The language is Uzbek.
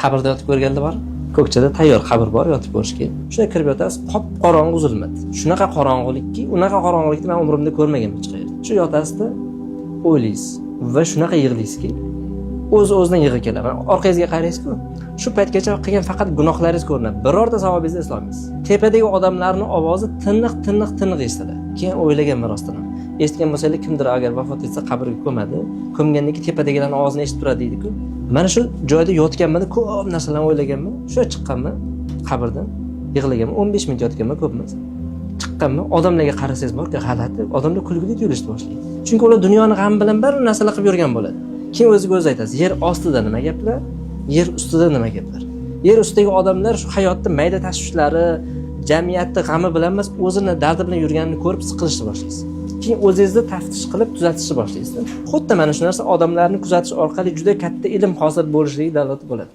Qabrda yotib ko'rganlar bor. Ko'kchada tayyor qabr bor, yotib ko'rishga. Shuna kirib yotasiz, qop qorong'u zulmat. Shunaqa qorong'ulikki, unaqa qorong'ulikni men umrimda ko'rmaganman hech qayerda. Shu yotasizda o'ylaysiz va shunaqa yig'laysizki, o'z-o'zidan yig'i keladi. Orqangizga qaraysiz-ku, shu paytgacha qilgan faqat gunohlaringiz ko'rinadi. Birorta savobingizni eslamaysiz. Tepadagi odamlarning ovozi tiniq eshitiladi. Keyin o'ylaganman rostdan. Eshitgan bo'lsangiz, kimdir agar vafot etsa qabrga ko'madi, ko'mgandan keyin tepadagilarning ovozini eshitib turadi deydi-ku. Mana shu joyda yotganman, ko'p narsalarni o'ylaganman. Shu chiqqanman qabrdan, yig'laganman. 15 minut yotganman, ko'p emas. Chiqqanman, odamlarga qarasangiz borki, g'alati, odamlar kulgili tuyulishni boshlaydi. Chunki ular dunyoni g'am bilan bir narsalar qilib yurgan bo'ladi. Keyin o'ziga o'zi aytasiz, yer ostida nima gaplar, yer ustida nima gaplar. Yer ustidagi odamlar shu hayotda mayda tashvishlari, jamiyatning g'ami bilan emas, o'zini dardi bilan yurganini ko'rib siqilishni boshlaysiz. Keyin o'zingizni taftish qilib tuzatishni boshlaysiz. Xuddi mana shu narsa odamlarni kuzatish orqali juda katta ilm hosil bo'lishiga dalolat bo'ladi.